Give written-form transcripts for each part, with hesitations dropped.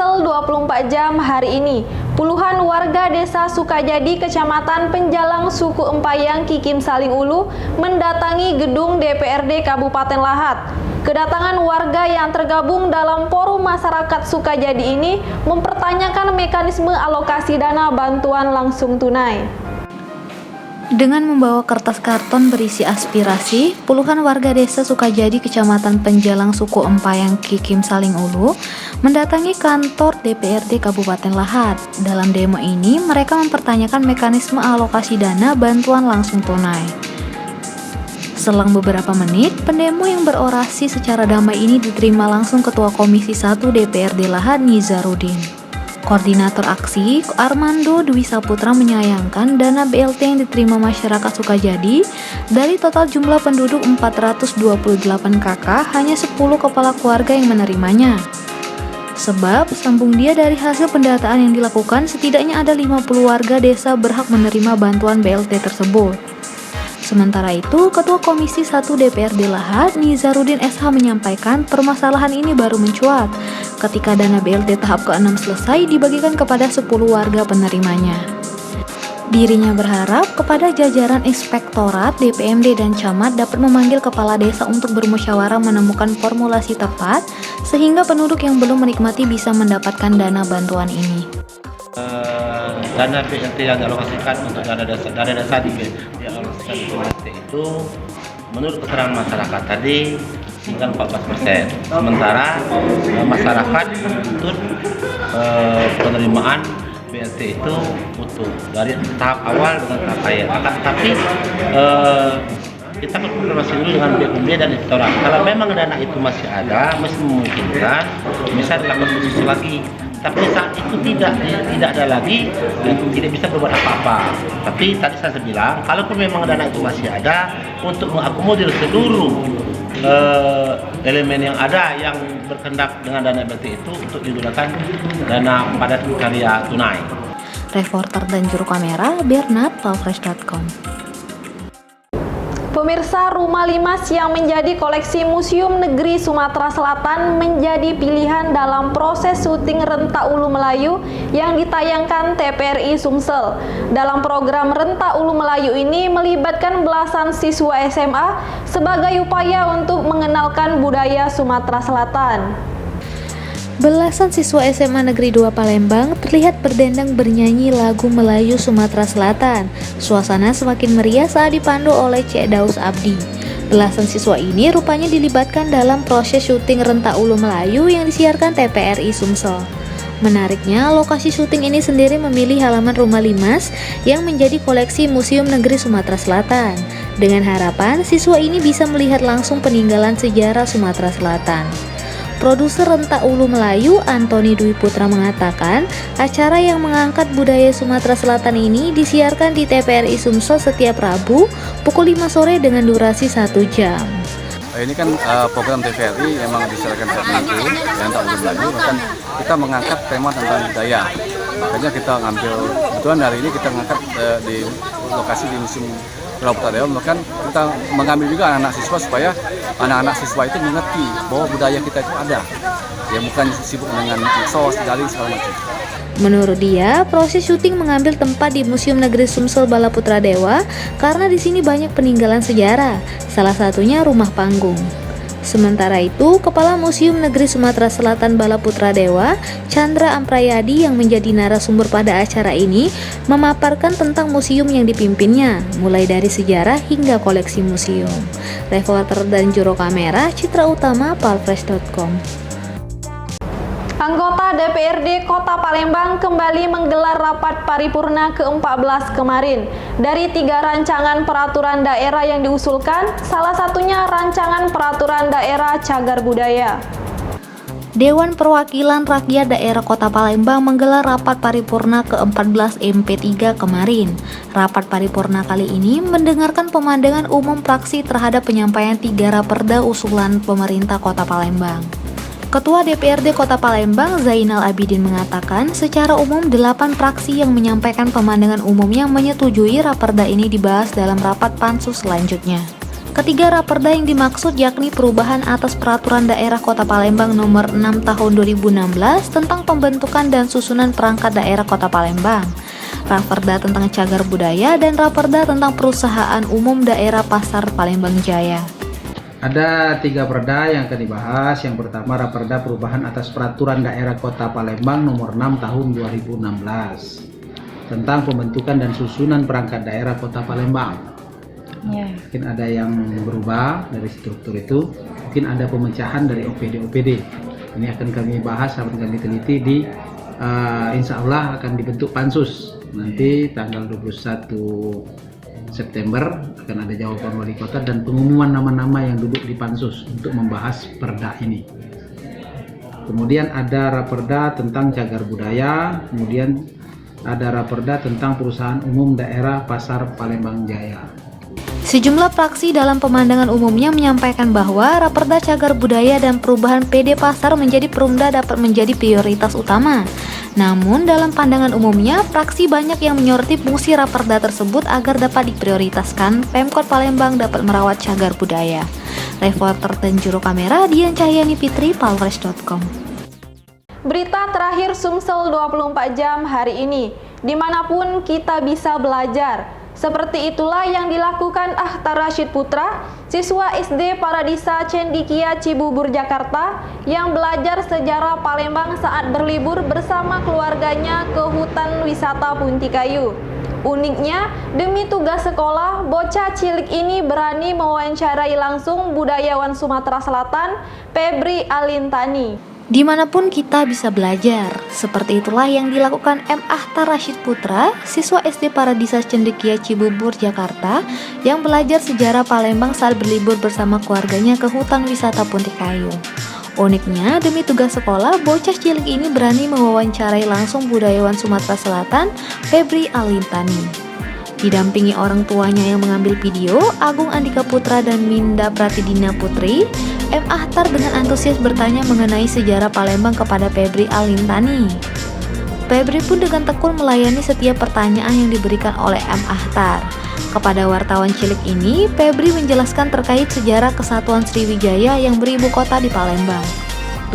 Sumsel 24 jam hari ini. Puluhan warga desa Sukajadi, Kecamatan Penjalang, Suku Empayang, Kikim Saling Ulu mendatangi gedung DPRD Kabupaten Lahat. Kedatangan warga yang tergabung dalam Forum Masyarakat Sukajadi ini mempertanyakan mekanisme alokasi dana bantuan langsung tunai. Dengan membawa kertas karton berisi aspirasi, puluhan warga desa Sukajadi, Kecamatan Penjalang, Suku Empayang, Kikim Saling Ulu mendatangi kantor DPRD Kabupaten Lahat. Dalam demo ini, mereka mempertanyakan mekanisme alokasi dana bantuan langsung tunai. Selang beberapa menit, pendemo yang berorasi secara damai ini diterima langsung Ketua Komisi 1 DPRD Lahat, Nizarudin. Koordinator aksi, Armando Dwi Saputra, menyayangkan dana BLT yang diterima masyarakat Sukajadi dari total jumlah penduduk 428 KK, hanya 10 kepala keluarga yang menerimanya. Sebab, sambung dia, dari hasil pendataan yang dilakukan, setidaknya ada 50 warga desa berhak menerima bantuan BLT tersebut. Sementara itu, Ketua Komisi 1 DPRD Lahat, Nizarudin SH, menyampaikan permasalahan ini baru mencuat ketika dana BLT tahap ke-6 selesai dibagikan kepada 10 warga penerimanya. Dirinya berharap kepada jajaran Inspektorat, DPMD, dan Camat dapat memanggil kepala desa untuk bermusyawarah menemukan formulasi tepat sehingga penduduk yang belum menikmati bisa mendapatkan dana bantuan ini. Dana BLT yang dialokasikan untuk dana dasar di BLT itu menurut keterangan masyarakat tadi tinggal 14%. Sementara masyarakat untuk penerimaan BLT itu utuh dari tahap awal dengan tahap akhir. Tapi kita konfirmasi dulu dengan BUMD dan Inspektorat. Kalau memang dana itu masih ada, masih memungkinkan, bisa dilakukan khusus lagi. Tapi saat itu tidak ada lagi dan tidak bisa berbuat apa-apa. Tapi tadi saya bilang, kalaupun memang dana itu masih ada, untuk mengakomodir seluruh elemen yang ada yang berkendak dengan dana BLT itu untuk digunakan dana padat karya tunai. Reporter dan juru kamera Bernard, palfresh.com. Pemirsa, Rumah Limas yang menjadi koleksi Museum Negeri Sumatera Selatan menjadi pilihan dalam proses syuting Renta Ulu Melayu yang ditayangkan TVRI Sumsel. Dalam program Renta Ulu Melayu ini melibatkan belasan siswa SMA sebagai upaya untuk mengenalkan budaya Sumatera Selatan. Belasan siswa SMA Negeri 2 Palembang terlihat berdendang bernyanyi lagu Melayu Sumatera Selatan. Suasana semakin meriah saat dipandu oleh Cek Daus Abdi. Belasan siswa ini rupanya dilibatkan dalam proses syuting Renta Ulu Melayu yang disiarkan TVRI Sumsel. Menariknya, lokasi syuting ini sendiri memilih halaman Rumah Limas yang menjadi koleksi Museum Negeri Sumatera Selatan. Dengan harapan, siswa ini bisa melihat langsung peninggalan sejarah Sumatera Selatan. Produser Renta Ulu Melayu, Antoni Dwi Putra, mengatakan acara yang mengangkat budaya Sumatera Selatan ini disiarkan di TVRI Sumsel setiap Rabu pukul 5 sore dengan durasi 1 jam. Ini kan program TVRI memang disiarkan setiap minggu yang Renta Ulu Melayu, bahkan kita mengangkat tema tentang budaya. Makanya kita ngambil, kebetulan hari ini kita mengangkat di lokasi di Museum Pulau Putra, bahkan kita mengambil juga anak-anak siswa supaya anak-anak siswa itu mengerti bahwa budaya kita itu ada, ya bukan sibuk dengan medsos, daring segala macam. Menurut dia, proses syuting mengambil tempat di Museum Negeri Sumsel Balaputra Dewa karena di sini banyak peninggalan sejarah, salah satunya rumah panggung. Sementara itu, Kepala Museum Negeri Sumatera Selatan Balaputra Dewa, Chandra Amprayadi, yang menjadi narasumber pada acara ini, memaparkan tentang museum yang dipimpinnya, mulai dari sejarah hingga koleksi museum. Reporter dan juru kamera Citra Utama, palfresh.com. Anggota DPRD Kota Palembang kembali menggelar rapat paripurna ke-14 kemarin. Dari 3 rancangan peraturan daerah yang diusulkan, salah satunya rancangan peraturan daerah cagar budaya. Dewan Perwakilan Rakyat Daerah Kota Palembang menggelar rapat paripurna ke-14 MP3 kemarin. Rapat paripurna kali ini mendengarkan pemandangan umum praksi terhadap penyampaian 3 raperda usulan pemerintah Kota Palembang. Ketua DPRD Kota Palembang, Zainal Abidin, mengatakan secara umum 8 fraksi yang menyampaikan pemandangan umum yang menyetujui raperda ini dibahas dalam rapat pansus selanjutnya. Ketiga raperda yang dimaksud yakni perubahan atas Peraturan Daerah Kota Palembang Nomor 6 Tahun 2016 tentang pembentukan dan susunan perangkat daerah Kota Palembang, raperda tentang cagar budaya, dan raperda tentang Perusahaan Umum Daerah Pasar Palembang Jaya. Ada 3 perda yang akan dibahas. Yang pertama, raperda perubahan atas Peraturan Daerah Kota Palembang Nomor 6 Tahun 2016 tentang pembentukan dan susunan perangkat daerah Kota Palembang. Mungkin ada yang berubah dari struktur itu, mungkin ada pemecahan dari OPD. Ini akan kami bahas, akan kami teliti di insya Allah akan dibentuk pansus. Nanti tanggal 21 September akan ada jawaban wali kota dan pengumuman nama-nama yang duduk di pansus untuk membahas perda ini. Kemudian ada raperda tentang cagar budaya, kemudian ada raperda tentang Perusahaan Umum Daerah Pasar Palembang Jaya. Sejumlah fraksi dalam pemandangan umumnya menyampaikan bahwa raperda cagar budaya dan perubahan PD Pasar menjadi perumda dapat menjadi prioritas utama. Namun dalam pandangan umumnya, fraksi banyak yang menyoroti fungsi raperda tersebut agar dapat diprioritaskan. Pemkot Palembang dapat merawat cagar budaya. Reporter dan juru kamera Dian Cahyani Fitri, palfresh.com. Berita terakhir Sumsel 24 jam hari ini. Dimanapun kita bisa belajar. Seperti itulah yang dilakukan Ahtar Rashid Putra, siswa SD Paradisa Cendikia Cibubur, Jakarta, yang belajar sejarah Palembang saat berlibur bersama keluarganya ke hutan wisata Puntikayu. Uniknya, demi tugas sekolah, bocah cilik ini berani mewawancarai langsung budayawan Sumatera Selatan, Febri Alintani. Dimanapun kita bisa belajar, seperti itulah yang dilakukan M. Ahtar Rashid Putra, siswa SD Paradisa Cendekia Cibubur, Jakarta, yang belajar sejarah Palembang saat berlibur bersama keluarganya ke hutan wisata Puntikayu. Uniknya, demi tugas sekolah, bocah cilik ini berani mewawancarai langsung budayawan Sumatera Selatan, Febri Alintani. Didampingi orang tuanya yang mengambil video, Agung Andika Putra dan Minda Pratidina Putri, M. Ahtar dengan antusias bertanya mengenai sejarah Palembang kepada Febri Alintani. Febri pun dengan tekun melayani setiap pertanyaan yang diberikan oleh M. Ahtar. Kepada wartawan cilik ini, Febri menjelaskan terkait sejarah kesatuan Sriwijaya yang beribu kota di Palembang.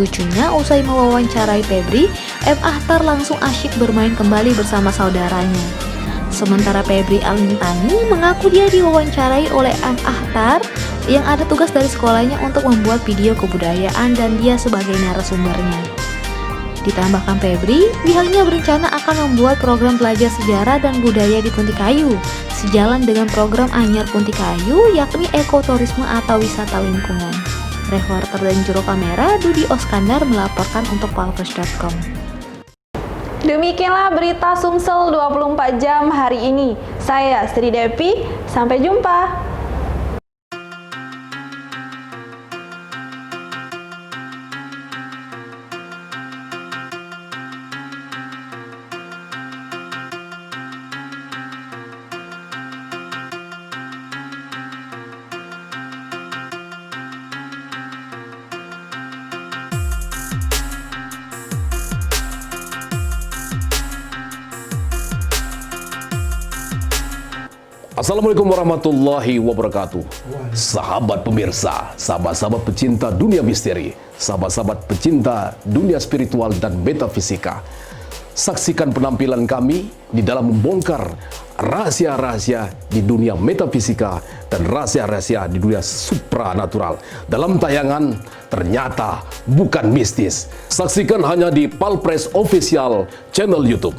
Lucunya, usai mewawancarai Febri, M. Ahtar langsung asyik bermain kembali bersama saudaranya. Sementara Febri Alintani mengaku dia diwawancarai oleh M. Ahtar yang ada tugas dari sekolahnya untuk membuat video kebudayaan dan dia sebagai narasumbernya. Ditambahkan Febri, pihaknya berencana akan membuat program belajar sejarah dan budaya di Puntikayu, sejalan dengan program Anyar Puntikayu yakni ekoturisme atau wisata lingkungan. Reporter dan juru kamera Dudi Oskandar melaporkan untuk palfresh.com. Demikianlah berita Sumsel 24 jam hari ini. Saya Sri Devi, sampai jumpa. Assalamualaikum warahmatullahi wabarakatuh. Sahabat pemirsa, sahabat-sahabat pecinta dunia misteri, sahabat-sahabat pecinta dunia spiritual dan metafisika. Saksikan penampilan kami di dalam membongkar rahasia-rahasia di dunia metafisika dan rahasia-rahasia di dunia supranatural dalam tayangan Ternyata Bukan Mistis. Saksikan hanya di Palfresh Official channel YouTube.